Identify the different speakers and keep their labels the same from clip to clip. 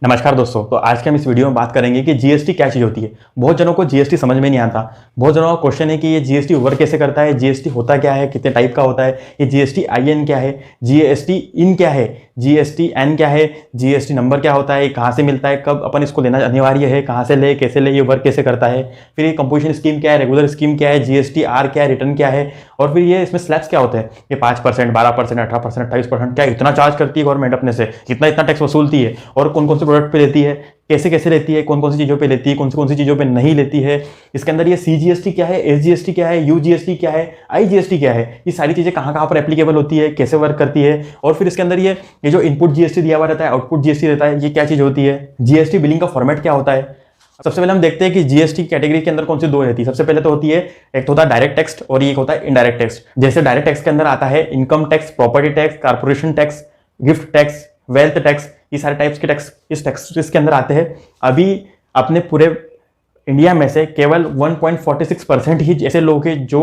Speaker 1: नमस्कार दोस्तों। तो आज के हम इस वीडियो में बात करेंगे कि जीएसटी क्या चीज़ होती है। बहुत जनों को जीएसटी समझ में नहीं आता। बहुत जनों का क्वेश्चन है कि ये जीएसटी वर्क कैसे करता है, जीएसटी होता क्या है, कितने टाइप का होता है, ये जीएसटी आईएन क्या है, जीएसटी इन क्या है, जीएसटी एन क्या है, जीएसटी नंबर क्या होता है, कहाँ से मिलता है, कब अपन इसको लेना अनिवार्य है, कहाँ से ले, कैसे ले, ये वर्क कैसे करता है, फिर ये कंपोजिशन स्कीम क्या है, रेगुलर स्कीम क्या है, जीएसटी आर क्या है, रिटर्न क्या है, और फिर ये इसमें स्लैब्स क्या होते हैं। ये 5%, 12%, 18%, 28%, क्या इतना चार्ज करती है गवर्नमेंट अपने से, इतना इतना टैक्स वसूलती है, और कौन कौन से प्रोडक्ट पे लेती है, कैसे कैसे लेती है, कौन कौन सी चीज़ों पे लेती है, कौन सी चीज़ों पे नहीं लेती है। इसके अंदर ये सीजीएसटी क्या है, एसजीएसटी क्या है, यूजीएसटी क्या है, आईजीएसटी क्या है, ये सारी चीज़ें कहाँ कहाँ पर एप्लीकेबल होती है, कैसे वर्क करती है। और फिर इसके अंदर ये जो इनपुट जीएसटी दिया हुआ रहता है, आउटपुट जीएसटी रहता है, ये क्या चीज़ होती है, जीएसटी बिलिंग का फॉर्मेट क्या होता है। सबसे पहले हम देखते हैं कि जीएसटी कैटेगरी के अंदर कौन सी दो रहती है। सबसे पहले तो होती है, एक तो होता है डायरेक्ट टैक्स और एक होता है इनडायरेक्ट टैक्स। जैसे डायरेक्ट टैक्स के अंदर आता है income tax, property tax, corporation tax, gift tax, wealth tax, ये सारे टाइप्स के टैक्स इस टैक्स इसके अंदर आते हैं। अभी अपने पूरे इंडिया में से केवल 1.46% ही ऐसे लोग हैं जो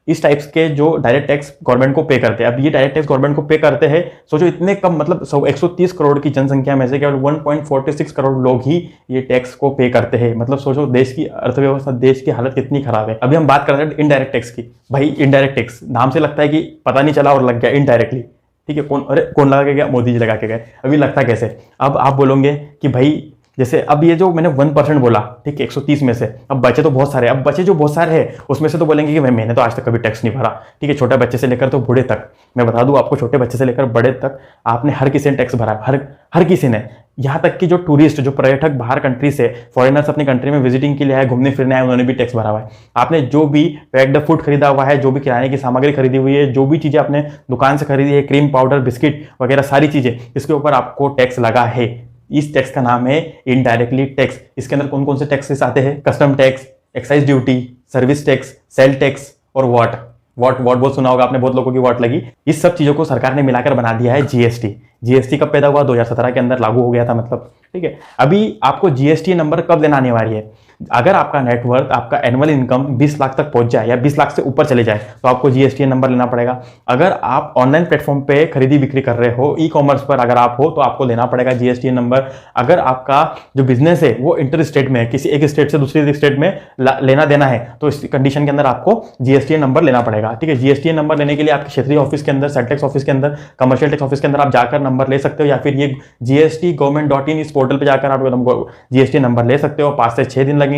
Speaker 1: इस टाइप्स के जो डायरेक्ट टैक्स गवर्नमेंट को पे करते हैं। अब ये डायरेक्ट टैक्स गवर्नमेंट को पे करते हैं, सोचो इतने कम, मतलब 130 करोड़ की जनसंख्या में से केवल 1.46 करोड़ लोग ही ये टैक्स को पे करते हैं। मतलब सोचो देश की अर्थव्यवस्था, देश की हालत कितनी खराब है। अभी हम बात कर रहे हैं इनडायरेक्ट टैक्स की। भाई इनडायरेक्ट टैक्स नाम से लगता है कि पता नहीं चला और लग गया इनडायरेक्टली, ठीक है। कौन लगा के गया, मोदी जी लगा के गए। अभी लगता कैसे। अब आप बोलोगे कि भाई जैसे अब ये जो मैंने 1% बोला, ठीक है, 130 में से अब बचे तो बहुत सारे, अब बचे जो बहुत सारे हैं उसमें से तो बोलेंगे कि भाई मैंने तो आज तक कभी टैक्स नहीं भरा, ठीक है। छोटे बच्चे से लेकर तो बूढ़े तक, मैं बता दूं आपको, छोटे बच्चे से लेकर बड़े तक आपने हर किसी ने टैक्स भरा, हर किसी ने। यहाँ तक कि जो टूरिस्ट, जो पर्यटक बाहर कंट्री से, फॉरेनर्स अपनी कंट्री में विजिटिंग के लिए आए, घूमने फिरने आए, उन्होंने भी टैक्स भरा हुआ है। आपने जो भी पैक्ड फूड खरीदा हुआ है, जो भी किराने की सामग्री खरीदी हुई है, जो भी चीज़ें आपने दुकान से खरीदी है, क्रीम पाउडर, बिस्किट वगैरह सारी चीज़ें, इसके ऊपर आपको टैक्स लगा है। इस टैक्स का नाम है इनडायरेक्टली टैक्स। इसके अंदर कौन कौन से टैक्सेस आते हैं, custom tax, excise duty, service tax, sale tax और वॉट बहुत सुना होगा आपने, बहुत लोगों की वॉट लगी। इस सब चीजों को सरकार ने मिलाकर बना दिया है जीएसटी। जीएसटी कब पैदा हुआ, 2017 के अंदर लागू हो गया था, मतलब, ठीक है। अभी आपको जीएसटी नंबर कब लेना अनिवार्य है, अगर आपका नेटवर्थ, आपका एनुअल इनकम 20 लाख तक पहुंच जाए या 20 लाख से ऊपर चले जाए तो आपको जीएसटी नंबर लेना पड़ेगा। अगर आप ऑनलाइन प्लेटफॉर्म पे खरीदी बिक्री कर रहे हो, ई कॉमर्स पर अगर आप हो, तो आपको लेना पड़ेगा जीएसटी नंबर। अगर आपका जो बिजनेस है वो इंटर स्टेट में, किसी एक स्टेट से दूसरी स्टेट में लेना देना है, तो इस कंडीशन के अंदर आपको जीएसटी नंबर लेना पड़ेगा, ठीक है। जीएसटी नंबर लेने के लिए आपके क्षेत्रीय ऑफिस के अंदर, सेल टैक्स ऑफिस के अंदर, कमर्शियल टैक्स ऑफिस के अंदर आप जाकर नंबर ले सकते हो, या फिर ये gst.government.in इस पोर्टल पे जाकर आप जीएसटी नंबर ले सकते हो। 5 से 6 दिन लगेंगे,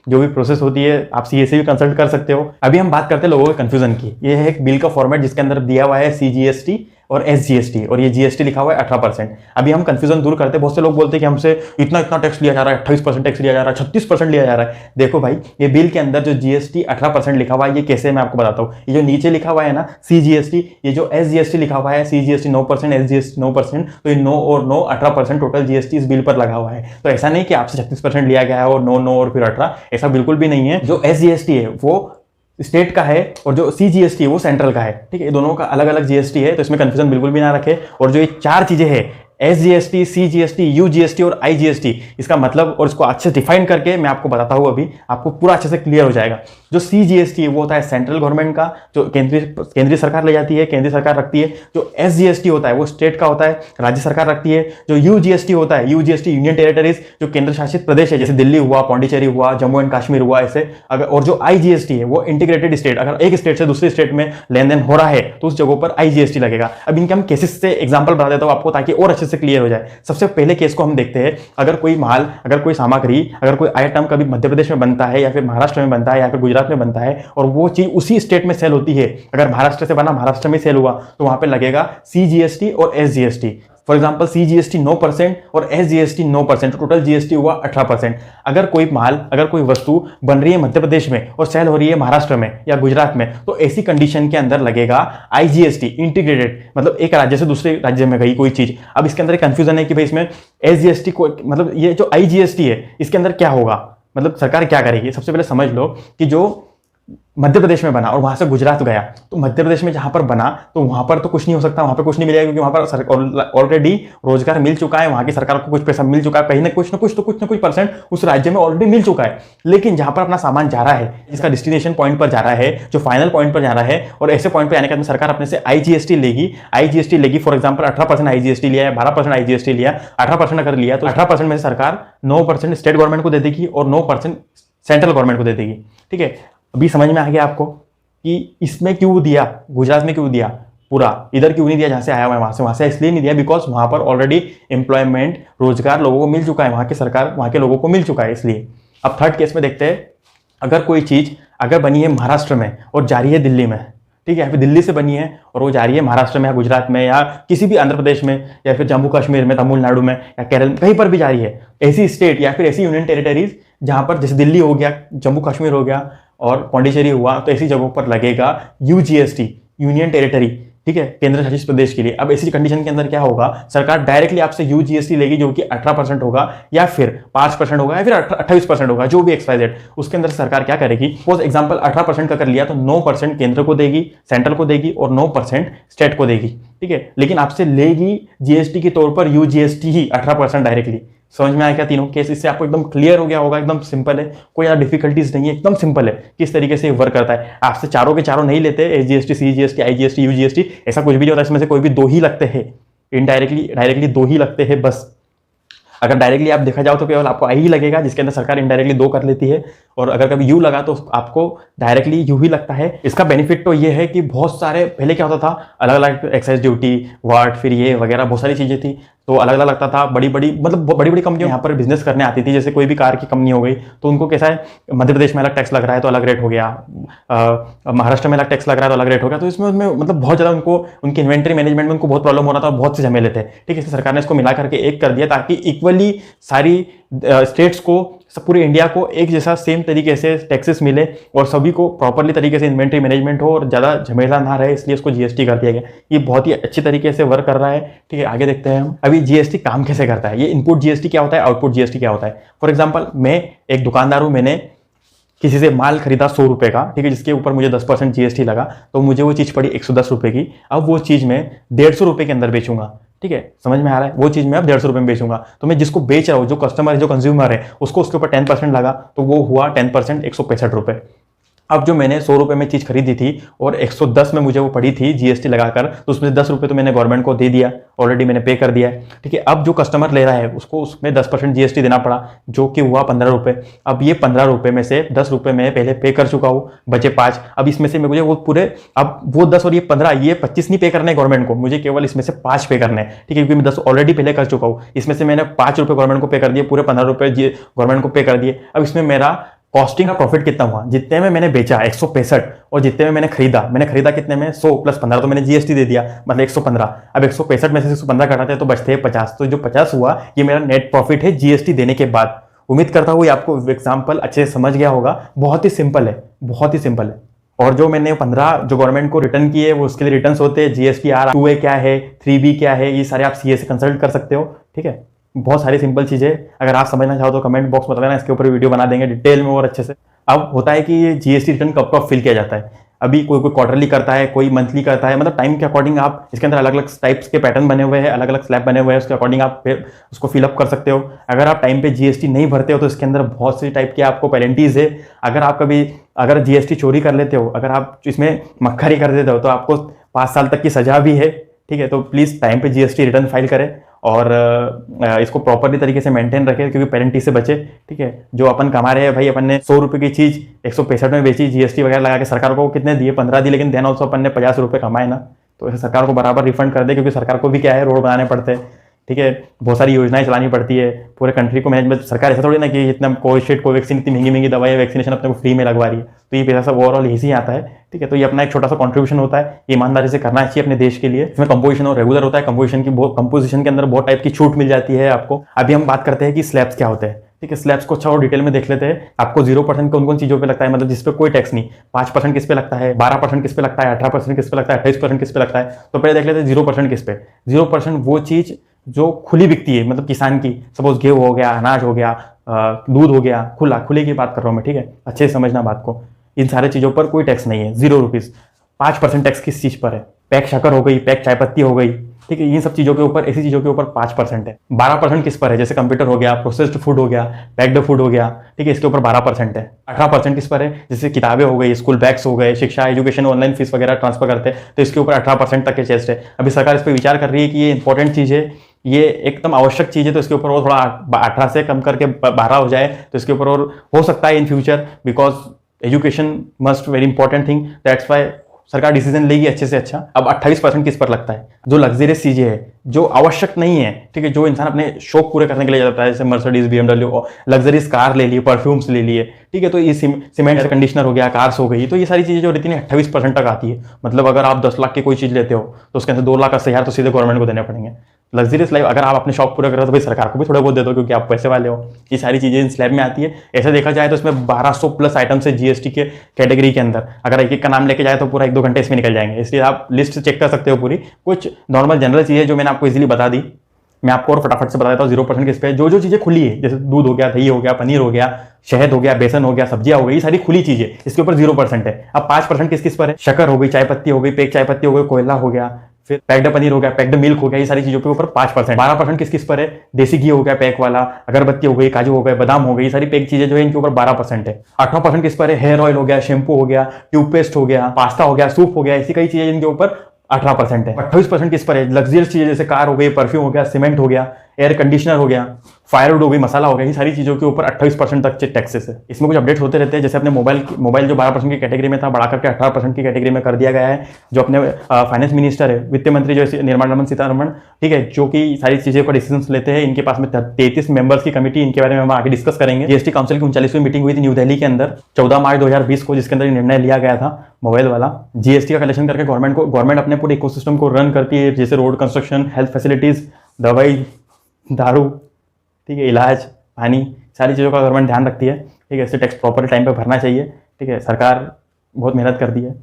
Speaker 1: जो भी प्रोसेस होती है आप सीए से भी कंसल्ट कर सकते हो। अभी हम बात करते हैं लोगों के कंफ्यूजन की। ये है एक बिल का फॉर्मेट जिसके अंदर दिया हुआ है सीजीएसटी और एसजीएसटी, और ये जीएसटी लिखा हुआ है 18%। अभी हम कंफ्यूजन दूर करते हैं। बहुत से लोग बोलते हैं कि हमसे इतना इतना टैक्स लिया जा रहा है, 28% टैक्स लिया जा रहा है, 36% लिया जा रहा है। देखो भाई, ये बिल के अंदर जो जीएसटी 18% लिखा हुआ है, ये कैसे, मैं आपको बताता हूँ। ये जो नीचे लिखा हुआ है ना सीजीएसटी, ये जो एसजीएसटी लिखा हुआ है, सीजीएसटी 9%, एसजीएसटी 9%, तो ये 9 और 9 18% टोटल जीएसटी इस बिल पर लगा हुआ है। तो ऐसा नहीं कि आपसे 36% लिया गया है और 9 और फिर 18, ऐसा बिल्कुल भी नहीं है। जो एसजीएसटी है वो स्टेट का है और जो सीजीएसटी है वो सेंट्रल का है, ठीक है। ये दोनों का अलग अलग जीएसटी है, तो इसमें कंफ्यूजन बिल्कुल भी ना रखे। और जो ये 4 चीजें हैं, एसजीएसटी, सीजीएसटी, यूजीएसटी और आईजीएसटी, इसका मतलब और इसको अच्छे से डिफाइन करके मैं आपको बताता हूँ, अभी आपको पूरा अच्छे से क्लियर हो जाएगा। जो सीजीएसटी है वो होता है सेंट्रल गवर्नमेंट का, जो केंद्रीय सरकार ले जाती है, केंद्रीय सरकार रखती है। जो एसजीएसटी होता है वो स्टेट का होता है, राज्य सरकार रखती है। जो यूजीएसटी होता है, यूजीएसटी यूनियन टेरिटरीज, जो केंद्र शासित प्रदेश है, जैसे दिल्ली हुआ, पौंडीचेरी हुआ, जम्मू एंड कश्मीर हुआ, ऐसे। अगर और जो आईजीएसटी है वो इंटीग्रेटेड स्टेट, अगर एक स्टेट से दूसरी स्टेट में लेन देन हो रहा है तो उस जगह पर आईजीएसटी लगेगा। अब इनके हम केसेस से एग्जाम्पल बता देता हूँ आपको, ताकि और अच्छे से क्लियर हो जाए। सबसे पहले केस को हम देखते हैं। अगर कोई माल, अगर कोई सामग्री, अगर कोई आइटम कभी मध्य प्रदेश में बनता है या फिर महाराष्ट्र में बनता है या फिर गुजरात में बनता है और वो चीज उसी स्टेट में सेल होती है, अगर महाराष्ट्र से बना महाराष्ट्र में सेल हुआ, तो वहां पे लगेगा सीजीएसटी और एसजीएसटी। फॉर एग्जाम्पल सीजीएसटी 9% और एसजीएसटी 9%, तो टोटल जीएसटी हुआ 18%। अगर कोई माल, अगर कोई वस्तु बन रही है मध्य प्रदेश में और सेल हो रही है महाराष्ट्र में या गुजरात में, तो ऐसी कंडीशन के अंदर लगेगा आईजीएसटी, इंटीग्रेटेड, मतलब एक राज्य से दूसरे राज्य में गई कोई चीज। अब इसके अंदर कंफ्यूजन है कि भाई इसमें एसजीएसटी को, मतलब ये जो आईजीएसटी है इसके अंदर क्या होगा, मतलब सरकार क्या करेगी। सबसे पहले समझ लो कि जो मध्य प्रदेश में बना और वहां से गुजरात गया, तो मध्य प्रदेश में जहां पर बना तो वहां पर तो कुछ नहीं हो सकता, वहां पर कुछ नहीं मिलेगा, क्योंकि वहां पर ऑलरेडी रोजगार मिल चुका है, वहां की सरकार को कुछ पैसा मिल चुका है, कहीं ना कुछ तो कुछ परसेंट उस राज्य में ऑलरेडी मिल चुका है। लेकिन जहां पर अपना सामान जा रहा है, जिसका डेस्टिनेशन पॉइंट पर जा रहा है, जो फाइनल पॉइंट पर जा रहा है, और ऐसे पॉइंट पर आने के बाद सरकार अपने से आईजीएसटी लेगी। फॉर एग्जाम्पल 18% आईजीएसटी लिया है, 12% आईजीएसटी लिया, 18% अगर लिया तो 18% में से सरकार 9% स्टेट गवर्नमेंट को दे देगी और 9% सेंट्रल गवर्नमेंट को दे देगी। ठीक है, अभी समझ में आ गया आपको कि इसमें क्यों दिया, गुजरात में क्यों दिया, पूरा इधर क्यों नहीं दिया जहां से आया हुआ है, वहां से इसलिए नहीं दिया बिकॉज वहां पर ऑलरेडी एम्प्लॉयमेंट, रोजगार लोगों को मिल चुका है, वहां की सरकार, वहां के लोगों को मिल चुका है इसलिए। अब थर्ड केस में देखते हैं, अगर कोई चीज अगर बनी है महाराष्ट्र में और जा रही है दिल्ली में, ठीक है, फिर दिल्ली से बनी है और वो जा रही है महाराष्ट्र में या गुजरात में या किसी भी आंध्र प्रदेश में या फिर जम्मू कश्मीर में, तमिलनाडु में या केरल में, कहीं पर भी जा रही है, ऐसी स्टेट या फिर ऐसी यूनियन टेरिटरीज जहां पर जैसे दिल्ली हो गया, जम्मू कश्मीर हो गया और पौंडीचेरी हुआ, तो ऐसी जगहों पर लगेगा यूजीएसटी, यूनियन टेरिटरी, ठीक है, केंद्र शासित प्रदेश के लिए। अब ऐसी कंडीशन के अंदर क्या होगा, सरकार डायरेक्टली आपसे यूजीएसटी लेगी जो कि 18% होगा या फिर 5% होगा या फिर 28% होगा, जो भी XYZ, उसके अंदर सरकार क्या करेगी, फॉर एग्जांपल 18% का कर लिया तो 9% केंद्र को देगी, सेंट्रल को देगी और 9% स्टेट को देगी। ठीक है, लेकिन आपसे लेगी जीएसटी के तौर पर यूजीएसटी ही 18% डायरेक्टली। समझ में आया क्या तीनों केस? इससे आपको एकदम क्लियर हो गया होगा, एकदम सिंपल है, कोई ज़्यादा डिफिकल्टीज नहीं है, एकदम सिंपल है किस तरीके से वर्क करता है। आपसे चारों के चारों नहीं लेते, एसजीएसटी, सीजीएसटी, आईजीएसटी, यूजीएसटी, ऐसा कुछ भी नहीं होता, इसमें से कोई भी दो ही लगते हैं, इनडायरेक्टली डायरेक्टली दो ही लगते हैं बस। अगर डायरेक्टली आप देखा जाओ तो केवल आपको आई ही लगेगा, जिसके अंदर सरकार इनडायरेक्टली दो कर लेती है, और अगर कभी यू लगा तो आपको डायरेक्टली यू ही लगता है। इसका बेनिफिट तो ये है कि बहुत सारे, पहले क्या होता था, अलग अलग एक्साइज ड्यूटी, वाट, फिर ये वगैरह बहुत सारी चीजें थी, तो अलग अलग लगता था। बड़ी बड़ी कंपनियां यहाँ पर बिजनेस करने आती थी, जैसे कोई भी कार की कंपनी हो गई तो उनको कैसा है, मध्य प्रदेश में अलग टैक्स लग रहा है तो अलग रेट हो गया, महाराष्ट्र में अलग टैक्स लग रहा है तो अलग रेट हो गया, तो इसमें मतलब बहुत ज्यादा उनको, उनकी इन्वेंट्री मैनेजमेंट में उनको बहुत प्रॉब्लम हो रहा था, बहुत से झमेले थे। ठीक है, सरकार ने इसको मिला करके एक कर दिया ताकि इक्वली सारी स्टेट्स को, सब पूरे इंडिया को एक जैसा सेम तरीके से टैक्सेस मिले और सभी को प्रॉपरली तरीके से इन्वेंट्री मैनेजमेंट हो और ज़्यादा झमेला ना रहे, इसलिए इसको जीएसटी कर दिया गया। ये बहुत ही अच्छी तरीके से वर्क कर रहा है। ठीक है, आगे देखते हैं हम अभी जीएसटी काम कैसे करता है। ये इनपुट जीएसटी क्या होता है, आउटपुट जीएसटी क्या होता है। फॉर एग्जाम्पल, मैं एक दुकानदार हूँ, मैंने किसी से माल खरीदा 100 रुपये का, ठीक है, जिसके ऊपर मुझे 10% जीएसटी लगा, तो मुझे वो चीज़ पड़ी 110 रुपये की। अब वो चीज़ मैं 150 रुपये के अंदर बेचूंगा। ठीक है, समझ में आ रहा है, वो चीज़ मैं अब 150 रुपये में बेचूंगा, तो मैं जिसको बेच रहा हूँ, जो कस्टमर है, जो कंज्यूमर है, उसको उसके ऊपर 10% लगा, तो वो हुआ 10%, 165 रुपये। अब जो मैंने 100 रुपये में चीज़ खरीदी थी और 110 में मुझे वो पड़ी थी जीएसटी लगाकर, तो उसमें से 10 रुपये तो मैंने गवर्नमेंट को दे दिया, ऑलरेडी मैंने पे कर दिया है। ठीक है, अब जो कस्टमर ले रहा है उसको उसमें 10% जीएसटी देना पड़ा, जो कि हुआ 15 रुपये। अब ये 15 रुपये में से 10 रुपये मैं पहले पे कर चुका हूँ, बचे 5। अब इसमें से मुझे वो पूरे, अब वो 10 और ये 15, ये 25 नहीं पे करने गवर्नमेंट को, मुझे केवल इसमें से 5 पे करने। ठीक है, क्योंककि मैं 10 ऑलरेडी पहले कर चुका हूँ, इसमें से मैंने 5 रुपये गवर्नमेंट को पे कर दिए, पूरे 15 रुपये गवर्नमेंट को पे कर दिए। अब इसमें मेरा कॉस्टिंग का प्रॉफिट कितना हुआ, जितने में मैंने बेचा 165 और जितने में मैंने खरीदा कितने में, 100 प्लस 15, तो मैंने जीएसटी दे दिया, मतलब 115। अब 165 में से 115 घटाते हैं तो बचते हैं 50, तो जो 50 हुआ ये मेरा नेट प्रॉफिट है जीएसटी देने के बाद। उम्मीद करता हूँ ये आपको एग्जाम्पल अच्छे से समझ गया होगा, बहुत ही सिंपल है, बहुत ही सिंपल है। और जो मैंने 15 जो गवर्नमेंट को रिटर्न किए, वो उसके लिए रिटर्न होते हैं, जीएसटीआर 2A क्या है, 3B क्या है, ये सारे आप सीए से कंसल्ट कर सकते हो। ठीक है, बहुत सारी सिंपल चीजें, अगर आप समझना चाहो तो कमेंट बॉक्स में बताना, इसके ऊपर वीडियो बना देंगे डिटेल में और अच्छे से। अब होता है कि ये जीएसटी रिटर्न कब कब फिल किया जाता है। अभी कोई क्वार्टरली करता है, कोई मंथली करता है, मतलब टाइम के अकॉर्डिंग आप, इसके अंदर अलग अलग टाइप्स के पैटर्न बने हुए हैं, अलग अलग स्लैब बने हुए हैं, उसके अकॉर्डिंग आप फिर उसको फिलअप कर सकते हो। अगर आप टाइम पे जीएसटी नहीं भरते हो तो इसके अंदर बहुत सी टाइप की आपको पेनल्टीज है। अगर जीएसटी चोरी कर लेते हो, अगर आप इसमें मक्खरी कर देते हो तो आपको 5 साल तक की सजा भी है। ठीक है, तो प्लीज़ टाइम पे जीएसटी रिटर्न फाइल करें और इसको प्रॉपरली तरीके से मेंटेन रखें, क्योंकि पेनल्टी से बचे। ठीक है, जो अपन कमा रहे हैं भाई, अपन ने 100 रुपये की चीज़ 165 में बेची, जीएसटी वगैरह लगा के, सरकार को कितने दिए, 15 दिए, लेकिन देन ऑल्सो अपन ने 50 रुपये कमाए ना, तो ऐसे सरकार को बराबर रिफंड कर दे, क्योंकि सरकार को भी क्या है, रोड बनाने पड़ते हैं। ठीक है, बहुत सारी योजनाएं चलानी पड़ती है, पूरे कंट्री को मैनेजमेंट। सरकार ऐसा थोड़ी ना कि इतना कोविशील्ड, कोवैक्सीन, इतनी महंगी महंगी दवाई, वैक्सीनेशन अपने को फ्री में लगवा रही है, तो ये पैसा सब ओवरऑल यही से आता है। ठीक है, तो ये अपना एक छोटा सा कंट्रीब्यूशन होता है, ईमानदारी से करना चाहिए अपने देश के लिए। इसमें कंपोजिशन और रेगुलर होता है, कंपोजिशन के अंदर बहुत टाइप की छूट मिल जाती है आपको। अभी हम बात करते हैं कि स्लैब्स क्या होते हैं। ठीक है, स्लैब्स को अच्छा और डिटेल में देख लेते हैं। आपको 0% कौन कौन चीजों पे लगता है, मतलब जिस पे कोई टैक्स नहीं, 5% किस पे लगता है, 12% किस पे लगता है, 18% किस पे लगता है, 28% किस पे लगता है। तो पहले देख लेते हैं 0% किस पे। 0% वो चीज जो खुली बिकती है, मतलब किसान की, सपोज गेहूं हो गया, अनाज हो गया, दूध हो गया, खुले की बात कर रहा हूं मैं। ठीक है, अच्छे से समझना बात को। इन सारे चीज़ों पर कोई टैक्स नहीं है, 0 रुपीज़। 5% टैक्स किस चीज़ पर है? पैक शक्कर हो गई, पैक चाय पत्ती हो गई, ठीक है, इन सब चीज़ों के ऊपर, ऐसी चीज़ों के ऊपर 5% है। 12% किस पर है? जैसे कंप्यूटर हो गया, प्रोसेस्ड फूड हो गया, पैक्ड फूड हो गया, ठीक है, इसके ऊपर 12% है। 18% किस पर है? जैसे किताबें हो गई, स्कूल बैग्स हो गए, शिक्षा, एजुकेशन, ऑनलाइन फीस वगैरह ट्रांसफर करते हैं, तो इसके ऊपर 18% तक के चेस्ट है। अभी सरकार इस पर विचार कर रही है कि ये इंपॉर्टेंट चीज़ है, ये एकदम आवश्यक चीज़ है, तो इसके ऊपर वो थोड़ा 18 से कम करके 12 हो जाए, तो इसके ऊपर और हो सकता है in future, because education must very important thing, that's why सरकार डिसीजन लेगी अच्छे से अच्छा। अब 28% किस पर लगता है? जो लग्जरियस चीजें है, जो आवश्यक नहीं है, ठीक है, जो इंसान अपने शौक पूरे करने के लिए जाता है, जैसे मर्सिडीज, बीएमडब्ल्यू, लग्जरियस कार ले लिए, परफ्यूम्स ले लिए, ठीक है, तो ये सीमेंट एयर कंडीशनर हो गया, कार्स हो गई, तो ये सारी चीजें जो रहती है 28% तक आती है। मतलब अगर आप 10 लाख की कोई चीज लेते हो तो उसके अंदर 2 लाख 80,000 तो सीधे गवर्नमेंट को देने पड़ेंगे। लग्जरियस लाइफ अगर आप अपने शौक पूरा कर रहे हो तो भाई सरकार को भी थोड़ा बहुत दे दो, क्योंकि आप पैसे वाले हो। ये सारी चीजें इन स्लैब में आती है। ऐसे देखा जाए तो इसमें 1200 प्लस आइटम्स है जीएसटी के कैटेगरी के अंदर। अगर एक एक का नाम लेके जाए तो पूरा 1-2 घंटे इसमें निकल जाएंगे, इसलिए आप लिस्ट चेक कर सकते हो पूरी। कुछ नॉर्मल जनरल चीजें जो मैंने आपको इजीली बता दी, मैं आपको और फटाफट से बता देता हूँ 0% किस पे। जो जो चीजें खुली है, जैसे दूध हो गया, दही हो गया, पनीर हो गया, शहद हो गया, बेसन हो गया, सब्जियां हो गई, ये सारी खुली चीजें, इसके ऊपर 0% है। अब 5% किस किस पर है? शक्कर हो गई, चाय पत्ती हो गई, पैक चाय पत्ती हो गई, कोयला हो गया, फिर पैक्ड पनीर हो गया, पैक्ड मिल्क हो गया, ये सारी चीजों के ऊपर 5%। 12% किस किस पर है? देसी घी हो गया पैक वाला, अगरबत्ती हो गई, काजू हो गए, बादाम हो गई, ये सारी पैक चीजें जो है इनके ऊपर 12% है। 18% किस पर है? हेयर ऑयल हो गया, शैम्पू हो गया, ट्यूबपेस्ट हो गया, पास्ता हो गया, सूप हो गया, ऐसी कई चीजें इनके ऊपर 18% है। 28% किस पर है? लग्जरियस चीजें जैसे कार हो गई, परफ्यूम हो गया, सीमेंट हो गया, एयर कंडीशनर हो गया, फायरवुड हो गई, मसाला हो गया, ये सारी चीजों के ऊपर 28% तक टैक्सेस है। इसमें कुछ अपडेट होते रहते हैं, जैसे अपने मोबाइल जो 12% की कैटेगरी में था, बढ़ा करके 18% की कैटेगरी में कर दिया गया है। जो अपने फाइनेंस मिनिस्टर है, वित्त मंत्री जो निर्मला सीतारमण, ठीक है, जो कि सारी चीजें पर डिसीजन लेते हैं, इनके पास में 33 मेंबर्स की कमेटी, इनके बारे में हम आगे डिस्कस करेंगे। जीएसटी काउंसिल की 39वीं मीटिंग हुई थी न्यू दिल्ली के अंदर 14 मार्च 2020 को, जिसके अंदर निर्णय लिया गया था मोबाइल वाला। जीएसटी का कलेक्शन करके गवर्नमेंट अपने पूरे इकोसिस्टम को रन करती है, जैसे रोड कंस्ट्रक्शन, हेल्थ फैसिलिटीज, दवाई, दारू, ठीक है, इलाज, पानी, सारी चीज़ों का गवर्नमेंट ध्यान रखती है, ठीक है। इससे टैक्स प्रॉपर टाइम पे भरना चाहिए, ठीक है। सरकार बहुत मेहनत करती है।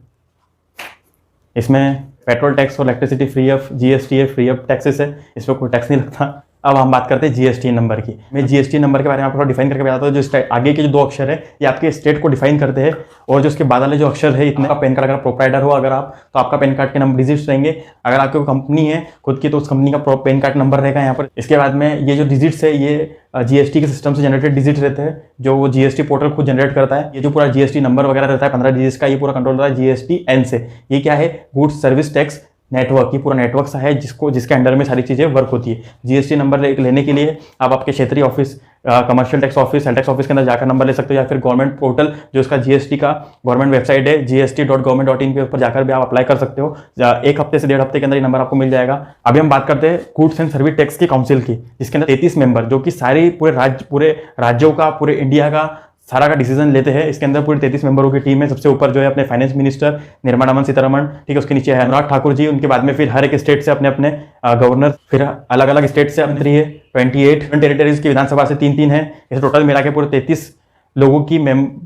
Speaker 1: इसमें पेट्रोल टैक्स और इलेक्ट्रिसिटी फ्री ऑफ जीएसटी है, फ्री ऑफ टैक्सेस है, इस पर कोई टैक्स नहीं लगता। अब हम बात करते हैं जीएसटी नंबर की। मैं जीएसटी नंबर के बारे में आपको डिफाइन करके बताता हूँ। जो आगे के जो 2 अक्षर है ये आपके स्टेट को डिफाइन करते हैं, और जो उसके बाद वाले जो अक्षर है, इतने का पैन कार्ड, अगर प्रोप्राइटर हो अगर आप, तो आपका पैन कार्ड के नंबर डिजिट्स रहेंगे। अगर आपकी कंपनी है खुद की, तो उस कंपनी का पैन कार्ड नंबर रहेगा यहाँ पर। इसके बाद में ये जो डिजिट्स है, ये जीएसटी के सिस्टम से जनरेटेड डिजिट रहते हैं, जो वो जीएसटी पोर्टल खुद जनरेट करता है। ये जो पूरा जीएसटी नंबर वगैरह रहता है 15 डिजिट्स का, ये पूरा कंट्रोल होता है जीएसटी एन से। ये क्या है? गुड्स सर्विस टैक्स नेटवर्क, ये पूरा नेटवर्क सा है जिसके अंडर में सारी चीज़ें वर्क होती है। जीएसटी नंबर लेने के लिए आप आपके क्षेत्रीय office, commercial tax office, sale tax office के अंदर जाकर नंबर ले सकते हो, या फिर गवर्नमेंट पोर्टल जो इसका जीएसटी का गवर्नमेंट वेबसाइट है gst.government.in के ऊपर जाकर भी आप अप्लाई कर सकते हो। 1 हफ्ते से 1.5 हफ्ते के अंदर ये नंबर आपको मिल जाएगा। अभी हम बात करते हैं गुड्स एंड सर्विस टैक्स की काउंसिल की, जिसके अंदर 33 मेंबर, जो कि सारी पूरे राज्यों का, पूरे इंडिया का सारा का डिसीजन लेते हैं। इसके अंदर पूरी 33 मेंबरों की टीम है। सबसे ऊपर जो है अपने फाइनेंस मिनिस्टर निर्मला सीतारमण, ठीक है, उसके नीचे है अनुराग ठाकुर जी, उनके बाद में फिर हर एक स्टेट से अपने अपने गवर्नर, फिर अलग अलग स्टेट से अपने है 28 टेरिटरीज की विधानसभा से 3-3 है। इसे टोटल मिला के पूरे 33 लोगों की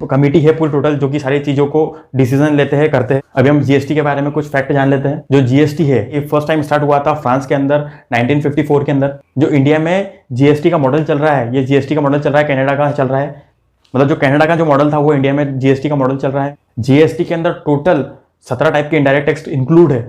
Speaker 1: कमेटी है पूरी टोटल, जो कि सारी चीजों को डिसीजन लेते हैं, करते हैं। अभी हम जीएसटी के बारे में कुछ फैक्ट जान लेते हैं। जो जीएसटी है ये फर्स्ट टाइम स्टार्ट हुआ था फ्रांस के अंदर 1954 के अंदर। जो इंडिया में जीएसटी का मॉडल चल रहा है, ये जीएसटी का मॉडल चल रहा है कनाडा का चल रहा है। मतलब जो कनाडा का जो मॉडल था वो इंडिया में जीएसटी का मॉडल चल रहा है। जीएसटी के अंदर टोटल 17 टाइप के इनडायरेक्ट टैक्स इंक्लूड है।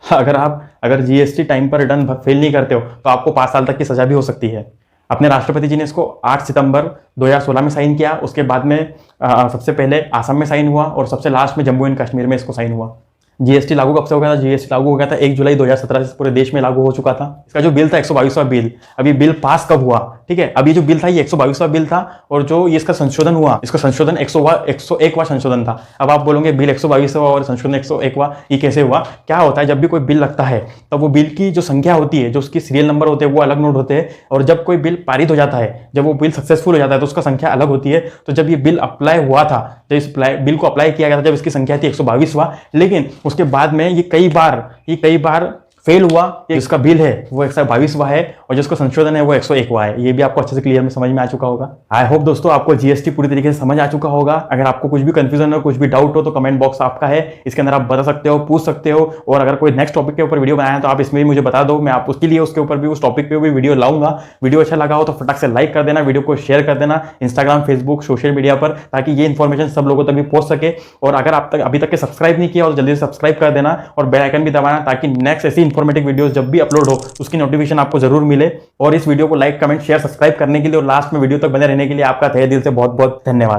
Speaker 1: अगर जीएसटी टाइम पर रिटर्न फेल नहीं करते हो तो आपको 5 साल तक की सजा भी हो सकती है। अपने राष्ट्रपति जी ने इसको 8 सितंबर 2016 में साइन किया। उसके बाद में सबसे पहले आसाम में साइन हुआ, और सबसे लास्ट में जम्मू एंड कश्मीर में इसको साइन हुआ। जीएसटी लागू कब से हो गया था? जीएसटी लागू हो गया था 1 जुलाई 2017 से पूरे देश में लागू हो चुका था। इसका जो बिल था 122वां बिल, अभी बिल पास कब हुआ? ठीक है, अभी जो बिल था ये 122वां बिल था, और जो ये इसका संशोधन हुआ, इसका संशोधन 101वां संशोधन था। अब आप बोलोगे बिल 122वां और संशोधन 101वां ये कैसे हुआ? क्या होता है, जब भी कोई बिल लगता है तब वो बिल की जो संख्या होती है, जो उसकी सीरियल नंबर होते हैं वो अलग नोट होते हैं, और जब कोई बिल पारित हो जाता है, जब वो बिल सक्सेसफुल हो जाता है तो उसका संख्या अलग होती है। तो जब ये बिल अप्लाई हुआ था, जब इस बिल को अप्लाई किया गया था, जब इसकी संख्या थी 122वां, लेकिन उसके बाद में ये कई बार फेल हुआ, जिसका बिल है वो 122वां है और जिसको संशोधन है वो 101वां है। ये भी आपको अच्छे से क्लियर में समझ में आ चुका होगा। आई होप दोस्तों आपको जीएसटी पूरी तरीके से समझ आ चुका होगा। अगर आपको कुछ भी कंफ्यूजन हो, कुछ भी डाउट हो तो कमेंट बॉक्स आपका है, इसके अंदर आप बता सकते हो, पूछ सकते हो। और अगर कोई नेक्स्ट टॉपिक के ऊपर वीडियो बनाया है तो आप इसमें भी मुझे बता दो, मैं आप उसके लिए उसके ऊपर भी, उस टॉपिक पे भी वीडियो लाऊंगा। वीडियो अच्छा लगा हो तो फटाक से लाइक कर देना, वीडियो को शेयर कर देना इंस्टाग्राम, फेसबुक, सोशल मीडिया पर, ताकि ये इन्फॉर्मेशन सब लोगों तक भी पहुंच सके। और अगर आप तक अभी तक के सब्सक्राइब नहीं किया हो तो जल्दी से सब्सक्राइब कर देना और बेल आइकन भी दबाना, ताकि नेक्स्ट ऐसी इंफॉर्मेटिव वीडियोस जब भी अपलोड हो उसकी नोटिफिकेशन आपको जरूर मिले। और इस वीडियो को लाइक, कमेंट, शेयर, सब्सक्राइब करने के लिए और लास्ट में वीडियो तक बने रहने के लिए आपका तहे दिल से बहुत बहुत धन्यवाद।